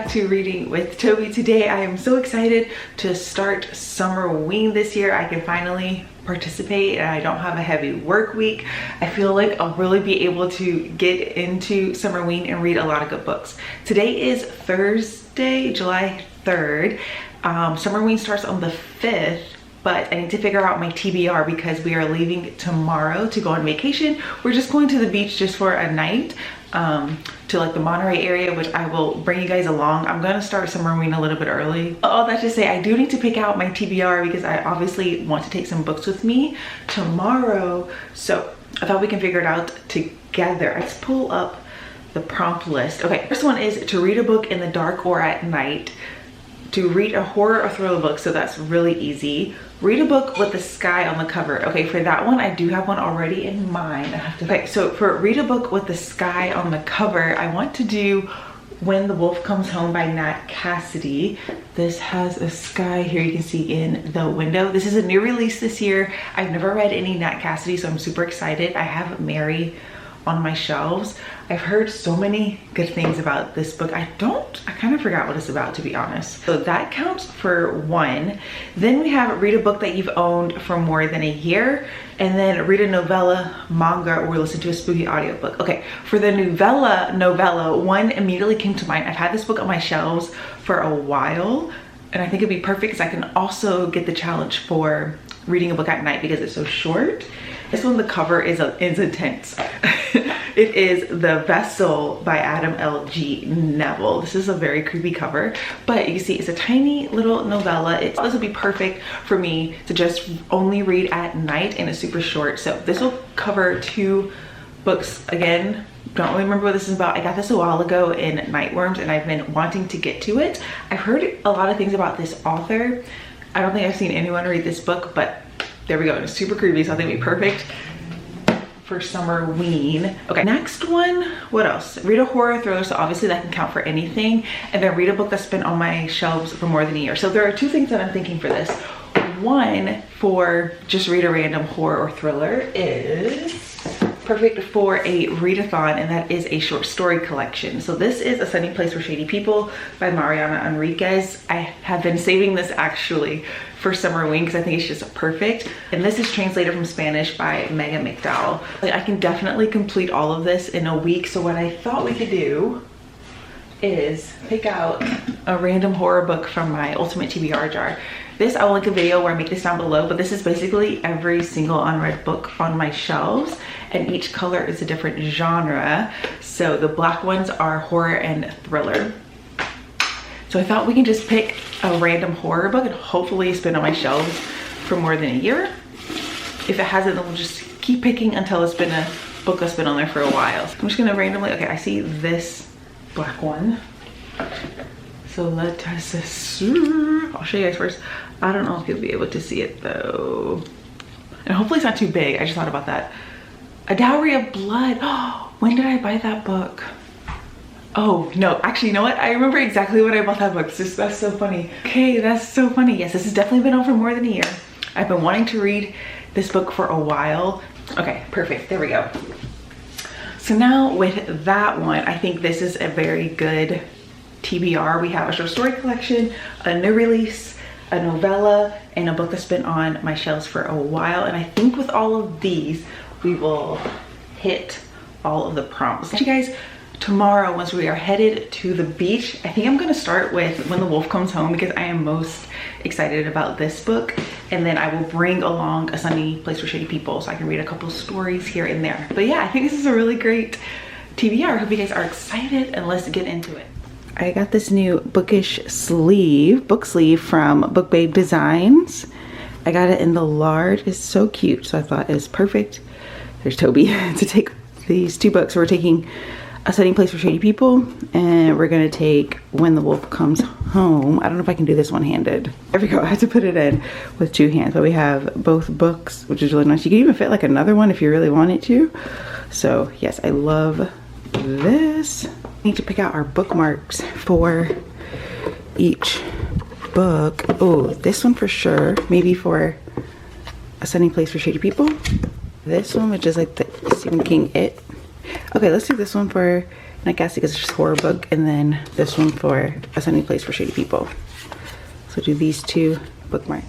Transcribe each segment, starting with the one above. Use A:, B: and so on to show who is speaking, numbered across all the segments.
A: back to Reading with Toby. Today I am so excited to start Summerween this year. I can finally participate and I don't have a heavy work week. I feel like I'll really be able to get into Summerween and read a lot of good books. Today is Thursday, July 3rd. Summerween starts on the 5th. But I need to figure out my TBR because we are leaving tomorrow to go on vacation. We're just going to the beach just for a night to like the Monterey area, which I will bring you guys along. I'm gonna start Summerween a little bit early. All that to say, I do need to pick out my TBR because I obviously want to take some books with me tomorrow. So I thought we can figure it out together. Let's pull up the prompt list. Okay, first one is to read a book in the dark or at night. To read a horror or thriller book, so that's really easy. Read a book with the sky on the cover. Okay, for that one, I do have one already in mind. I have to, okay, so for read a book with the sky on the cover, I want to do When the Wolf Comes Home by Nat Cassidy. This has a sky here you can see in the window. This is a new release this year. I've never read any Nat Cassidy, so I'm super excited. I have Mary on my shelves. I've heard so many good things about this book. I kind of forgot what it's about, to be honest. So that counts for one. Then we have read a book that you've owned for more than a year, and then read a novella, manga, or listen to a spooky audiobook. Okay, for the novella, one immediately came to mind. I've had this book on my shelves for a while, and I think it'd be perfect because I can also get the challenge for reading a book at night because it's so short. This one, the cover is intense. It is The Vessel by Adam L.G. Neville. This is a very creepy cover, but you see it's a tiny little novella. This would be perfect for me to just only read at night, and it's super short. So this will cover two books. Again, don't really remember what this is about. I got this a while ago in Nightworms and I've been wanting to get to it. I've heard a lot of things about this author. I don't think I've seen anyone read this book, but there we go. It's super creepy, so I think it'd be perfect for Summerween. Okay, next one, what else? Read a horror thriller, so obviously that can count for anything. And then read a book that's been on my shelves for more than a year. So there are two things that I'm thinking for this. One, for just read a random horror or thriller, is perfect for a readathon, and that is a short story collection. So this is A Sunny Place for Shady People by Mariana Enriquez. I have been saving this actually for Summerween because I think it's just perfect. And this is translated from Spanish by Megan McDowell. I can definitely complete all of this in a week. So what I thought we could do is pick out a random horror book from my ultimate TBR jar. This, I will link a video where I make this down below, but this is basically every single unread book on my shelves, and each color is a different genre. So the black ones are horror and thriller. So I thought we can just pick a random horror book and hopefully it's been on my shelves for more than a year. If it hasn't, then we'll just keep picking until it's been a book that's been on there for a while. So I'm just gonna randomly, okay, I see this black one. So let us see. I'll show you guys first. I don't know if you'll be able to see it though. And hopefully it's not too big. I just thought about that. A Dowry of Blood. Oh, when did I buy that book? Oh no, actually, you know what? I remember exactly when I bought that book. That's so funny. Okay, that's so funny. Yes, this has definitely been on for more than a year. I've been wanting to read this book for a while. Okay, perfect, there we go. So now with that one, I think this is a very good TBR. We have a short story collection, a new release, a novella, and a book that's been on my shelves for a while. And I think with all of these, we will hit all of the prompts. You guys, tomorrow, once we are headed to the beach, I think I'm gonna start with When the Wolf Comes Home because I am most excited about this book. And then I will bring along A Sunny Place for Shady People so I can read a couple stories here and there. But yeah, I think this is a really great TBR. I hope you guys are excited, and let's get into it. I got this new book sleeve from Book Babe Designs. I got it in the large. It's so cute, so I thought it was perfect. There's Toby to take these two books. So we're taking A Sunny Place for Shady People, and we're gonna take When the Wolf Comes Home. I don't know if I can do this one-handed. There we go, I have to put it in with two hands, but we have both books, which is really nice. You can even fit like another one if you really wanted to. So yes, I love this. I need to pick out our bookmarks for each book. Oh, this one for sure. Maybe for A Sunny Place for Shady People. This one, which is like the Stephen King It. Okay, let's do this one for Night Castle because it's just a horror book, and then this one for A Sunny Place for Shady People. So do these two bookmarks.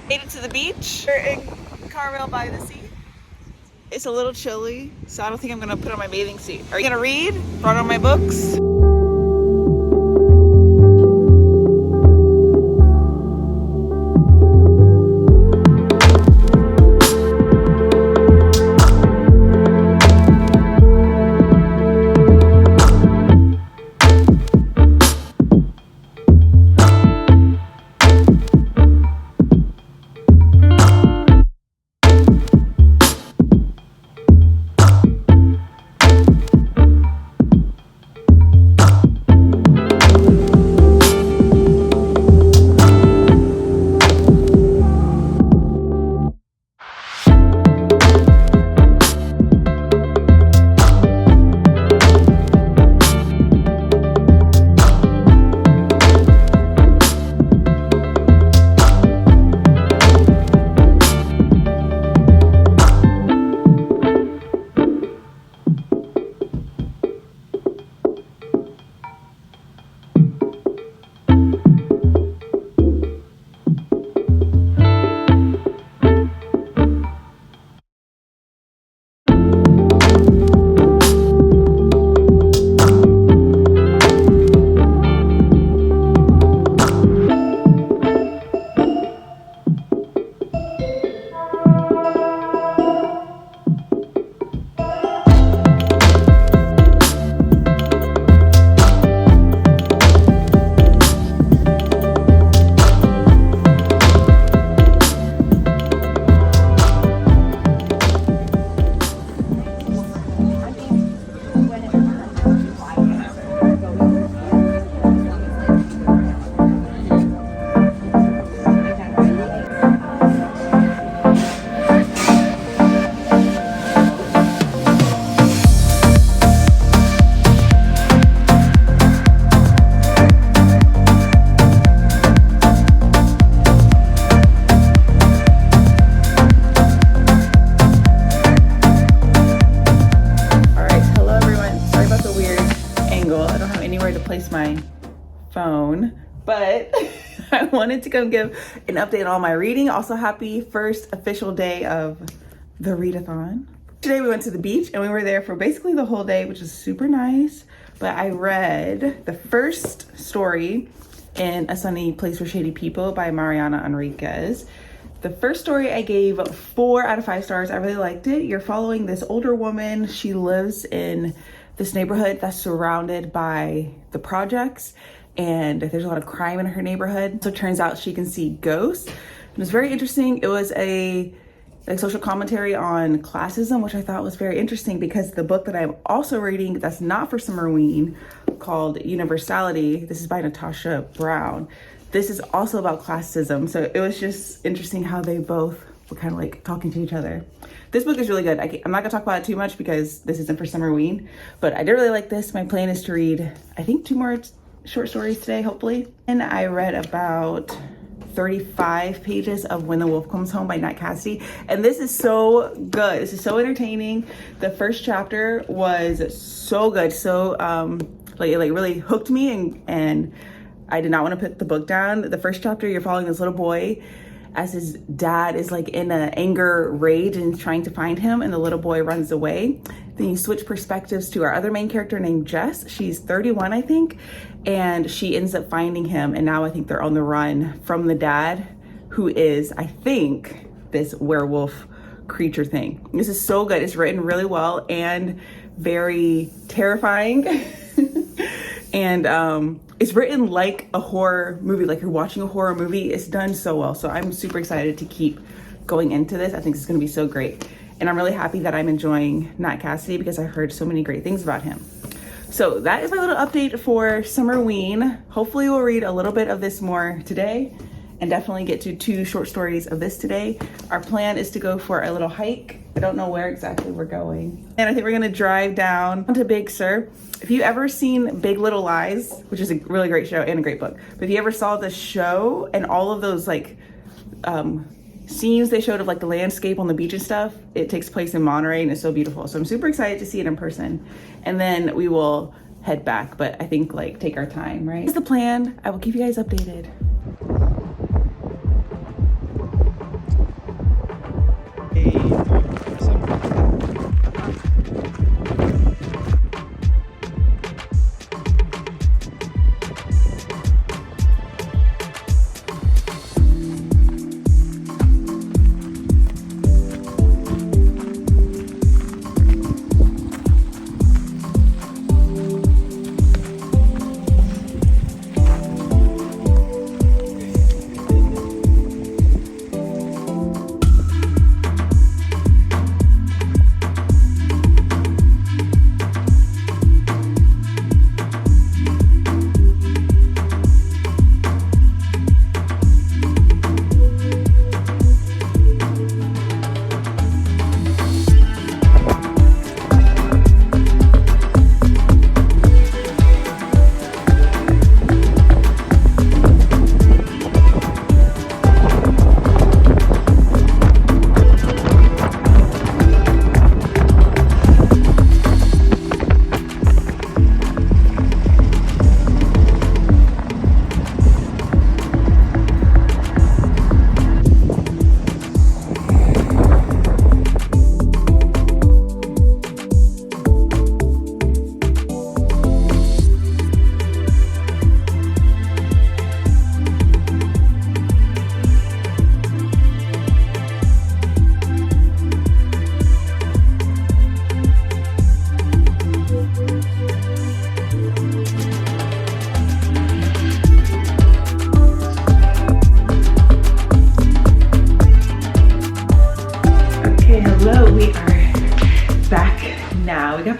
A: Made it to the beach. We're in Carmel by the sea. It's a little chilly, so I don't think I'm gonna put on my bathing suit. Are you gonna read? Brought on my books. My phone, but I wanted to come give an update on all my reading. Also, happy first official day of the readathon. Today we went to the beach and we were there for basically the whole day, which is super nice. But I read the first story in A Sunny Place for Shady People by Mariana Enriquez. The first story I gave 4 out of 5 stars. I really liked it. You're following this older woman. She lives in this neighborhood that's surrounded by the projects, and there's a lot of crime in her neighborhood. So it turns out she can see ghosts. It was very interesting. It was a social commentary on classism, which I thought was very interesting because the book that I'm also reading that's not for Summerween, called Universality, this is by Natasha Brown. This is also about classism. So it was just interesting how they both were kind of like talking to each other. This book is really good. I'm not gonna talk about it too much because this isn't for Summerween, but I did really like this. My plan is to read, I think, 2 more short stories today, hopefully. And I read about 35 pages of When the Wolf Comes Home by Nat Cassidy. And this is so good. This is so entertaining. The first chapter was so good. So it really hooked me, and I did not want to put the book down. The first chapter, you're following this little boy as his dad is like in an anger rage and trying to find him, and the little boy runs away. Then you switch perspectives to our other main character named Jess. She's 31, I think, and she ends up finding him, and now I think they're on the run from the dad, who is, I think, this werewolf creature thing. This is so good. It's written really well and very terrifying. And it's written like a horror movie, like you're watching a horror movie. It's done so well. So I'm super excited to keep going into this. I think it's gonna be so great. And I'm really happy that I'm enjoying Nat Cassidy because I heard so many great things about him. So that is my little update for Summerween. Hopefully we'll read a little bit of this more today and definitely get to 2 short stories of this today. Our plan is to go for a little hike. I don't know where exactly we're going. And I think we're gonna drive down to Big Sur. If you ever seen Big Little Lies, which is a really great show and a great book, but if you ever saw the show and all of those like scenes they showed of like the landscape on the beach and stuff, it takes place in Monterey and it's so beautiful. So I'm super excited to see it in person. And then we will head back, but I think like take our time, right? That's the plan. I will keep you guys updated.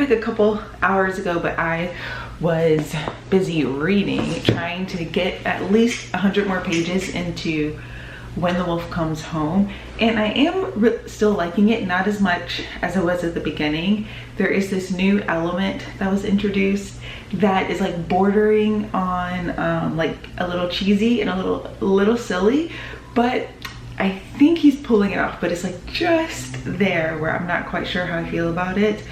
A: A couple hours ago, but I was busy reading, trying to get at least 100 more pages into When the Wolf Comes Home, and I am still liking it, not as much as I was at the beginning. There is this new element that was introduced that is like bordering on like a little cheesy and a little silly, but I think he's pulling it off, but it's like just there where I'm not quite sure how I feel about it.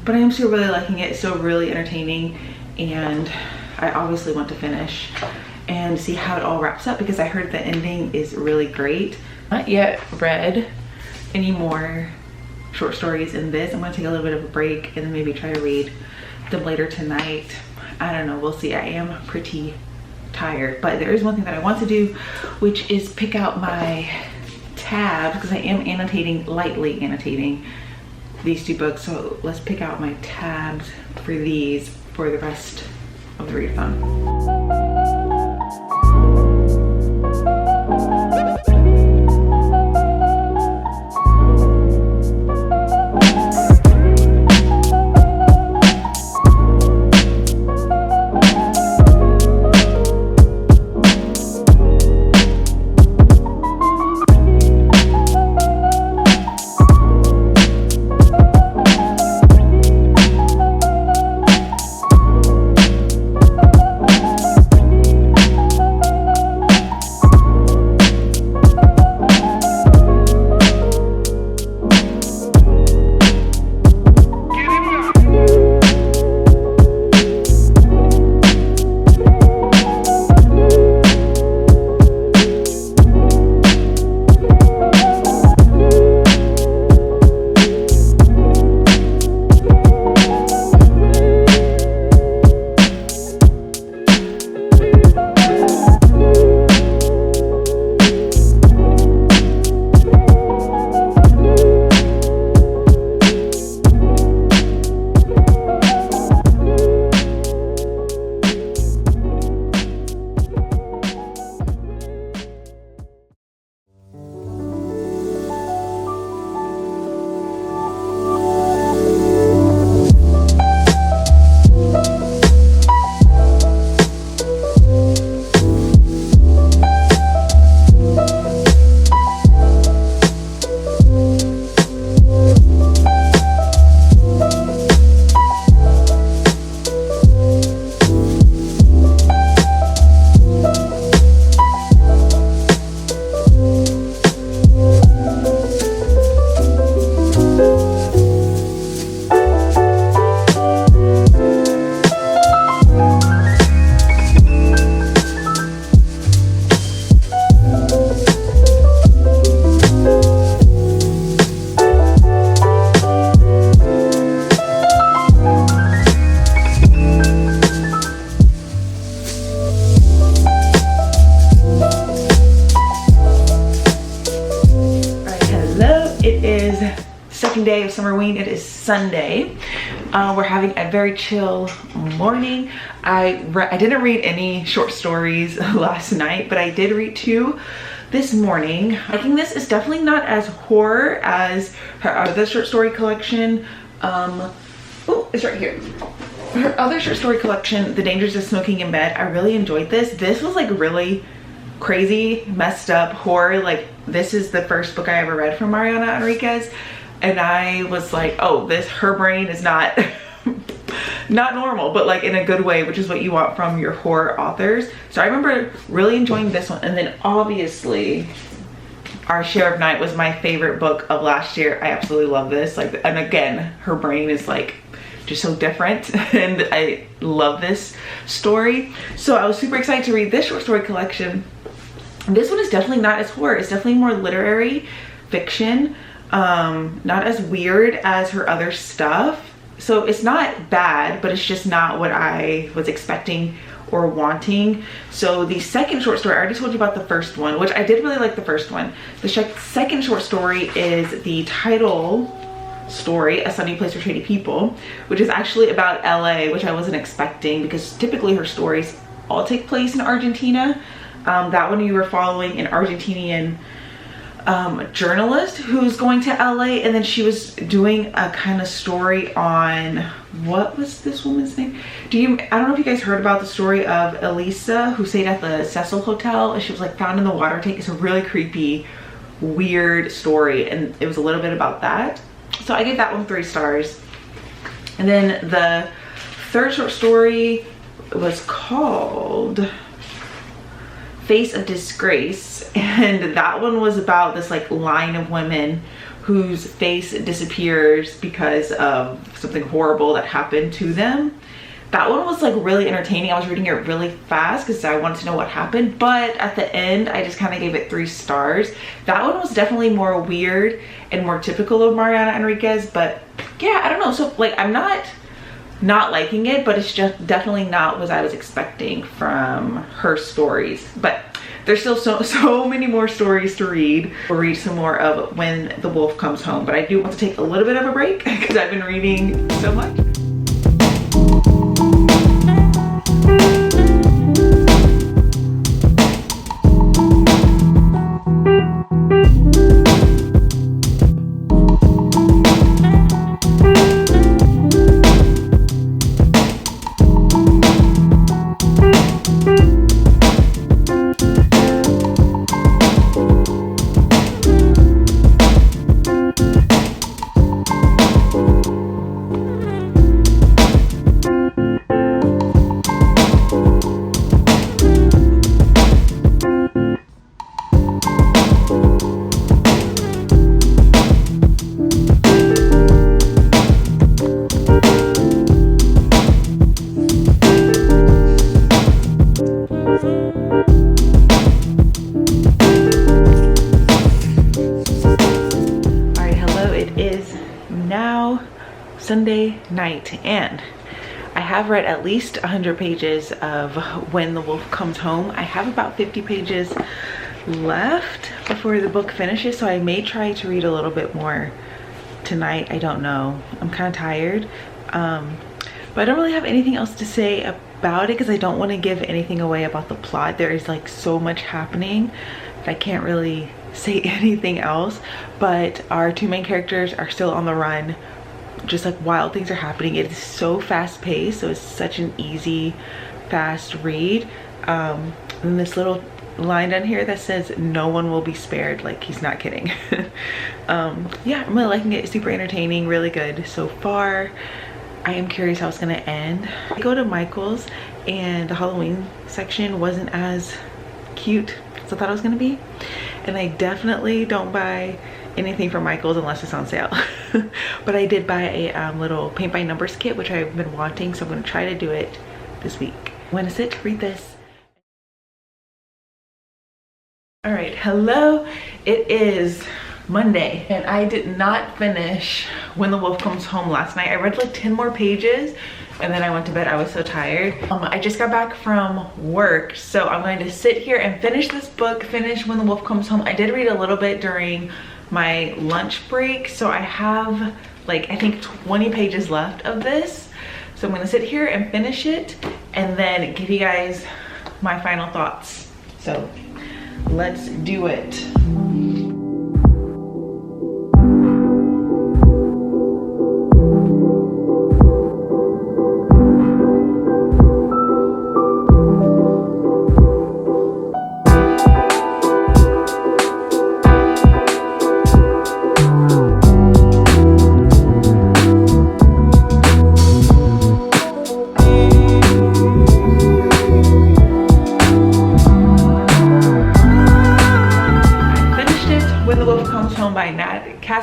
A: But I am still really liking it. It's still really entertaining, and I obviously want to finish and see how it all wraps up, because I heard the ending is really great. Not yet read any more short stories in this. I'm gonna take a little bit of a break and then maybe try to read them later tonight. I don't know, we'll see. I am pretty tired, but there is one thing that I want to do, which is pick out my tabs, because I am lightly annotating these two books. So let's pick out my tabs for these for the rest of the readathon. second day of Summerween. It is Sunday. We're having a very chill morning. I didn't read any short stories last night, but I did read 2 this morning. I think this is definitely not as horror as her other short story collection. Oh, it's right here. Her other short story collection, The Dangers of Smoking in Bed. I really enjoyed this. This was like really crazy, messed up horror. Like, this is the first book I ever read from Mariana Enriquez, and I was like, oh, her brain is not not normal, but like in a good way, which is what you want from your horror authors. So I remember really enjoying this one. And then obviously Our Share of Night was my favorite book of last year. I absolutely love this. Like, and again, her brain is like just so different, and I love this story. So I was super excited to read this short story collection. This one is definitely not as horror. It's definitely more literary fiction, not as weird as her other stuff. So it's not bad, but it's just not what I was expecting or wanting. So the second short story, I already told you about the first one, which I did really like the first one. The second short story is the title story, A Sunny Place for Shady People, which is actually about LA, which I wasn't expecting because typically her stories all take place in Argentina. That one you were following an Argentinian journalist who's going to LA, and then she was doing a kind of story on, what was this woman's name? I don't know if you guys heard about the story of Elisa, who stayed at the Cecil Hotel, and she was like found in the water tank. It's a really creepy, weird story, and it was a little bit about that. So I gave that one 3 stars. And then the third short story was called Face of Disgrace, and that one was about this like line of women whose face disappears because of something horrible that happened to them. That one was like really entertaining. I was reading it really fast because I wanted to know what happened, but at the end I just kind of gave it 3 stars. That one was definitely more weird and more typical of Mariana Enriquez, but yeah, I don't know. So like, I'm not liking it, but it's just definitely not what I was expecting from her stories. But there's still so many more stories to read. We'll read some more of When the Wolf Comes Home, but I do want to take a little bit of a break because I've been reading so much. Sunday night, and I have read at least 100 pages of When the Wolf Comes Home. I have about 50 pages left before the book finishes, so I may try to read a little bit more tonight. I don't know. I'm kind of tired, but I don't really have anything else to say about it because I don't want to give anything away about the plot. There is like so much happening that I can't really say anything else, but our 2 main characters are still on the run. Just like wild things are happening. It is so fast paced, so it's such an easy, fast read. And this little line down here that says no one will be spared, like he's not kidding. Yeah, I'm really liking it. It's super entertaining, really good so far. I am curious how it's gonna end. I go to Michael's and the Halloween section wasn't as cute as I thought it was gonna be, and I definitely don't buy anything from Michael's unless it's on sale. But I did buy a little paint by numbers kit, which I've been wanting, so I'm going to try to do it this week. I'm going to sit, read this. All right, hello. It is Monday, and I did not finish When the Wolf Comes Home last night. I read like 10 more pages, and then I went to bed. I was so tired. I just got back from work, so I'm going to sit here and finish this book, finish When the Wolf Comes Home. I did read a little bit during my lunch break. So I have like, I think 20 pages left of this. So I'm gonna sit here and finish it and then give you guys my final thoughts. So let's do it.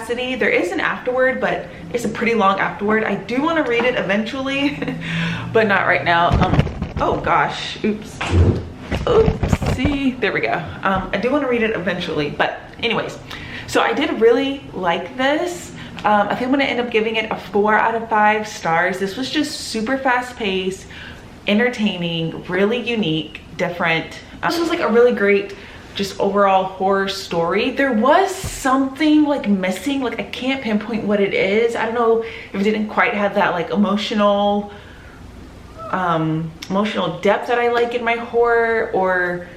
A: There is an afterward, but it's a pretty long afterward. I do want to read it eventually, but not right now. Oh gosh, oops, oopsie, there we go. I do want to read it eventually, but anyways, so I did really like this. I think I'm gonna end up giving it a 4 out of 5 stars. This was just super fast paced, entertaining, really unique, different. This was like a really great just overall horror story. There was something like missing, like I can't pinpoint what it is. I don't know if it didn't quite have that like emotional depth that I like in my horror, or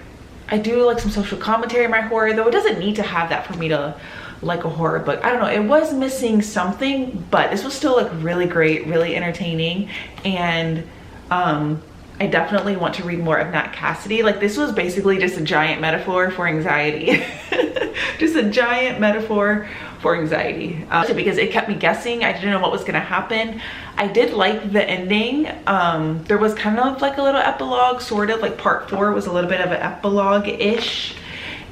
A: I do like some social commentary in my horror, though it doesn't need to have that for me to like a horror book. I don't know, it was missing something, but this was still like really great, really entertaining, and I definitely want to read more of Nat Cassidy. Like this was basically just a giant metaphor for anxiety. Just a giant metaphor for anxiety. Because it kept me guessing. I didn't know what was gonna happen. I did like the ending. There was kind of like a little epilogue, sort of like part 4 was a little bit of an epilogue-ish.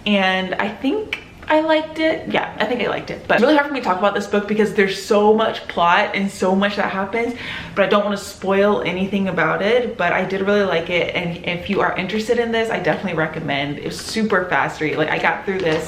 A: And I think I liked it. Yeah, I think I liked it. But it's really hard for me to talk about this book because there's so much plot and so much that happens, but I don't want to spoil anything about it. But I did really like it, and if you are interested in this, I definitely recommend. It was super fast read. Like I got through this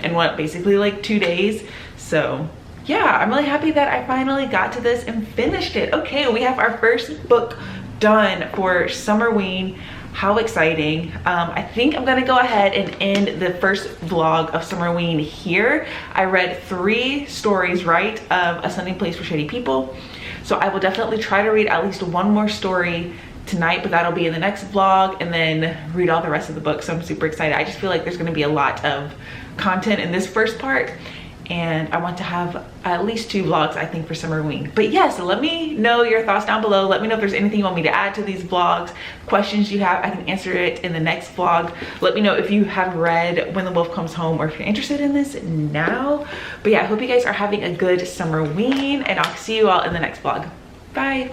A: in what, basically like 2 days. So yeah, I'm really happy that I finally got to this and finished it. Okay, we have our first book done for Summerween. How exciting. I think I'm gonna go ahead and end the first vlog of Summerween here. I read 3 stories, right, of A Sunny Place for Shady People. So I will definitely try to read at least 1 more story tonight, but that'll be in the next vlog, and then read all the rest of the book. So I'm super excited. I just feel like there's gonna be a lot of content in this first part, and I want to have at least 2 vlogs, I think, for Summerween. But yes, let me know your thoughts down below. Let me know if there's anything you want me to add to these vlogs, questions you have. I can answer it in the next vlog. Let me know if you have read When the Wolf Comes Home, or if you're interested in this now. But yeah, I hope you guys are having a good Summerween, and I'll see you all in the next vlog. Bye.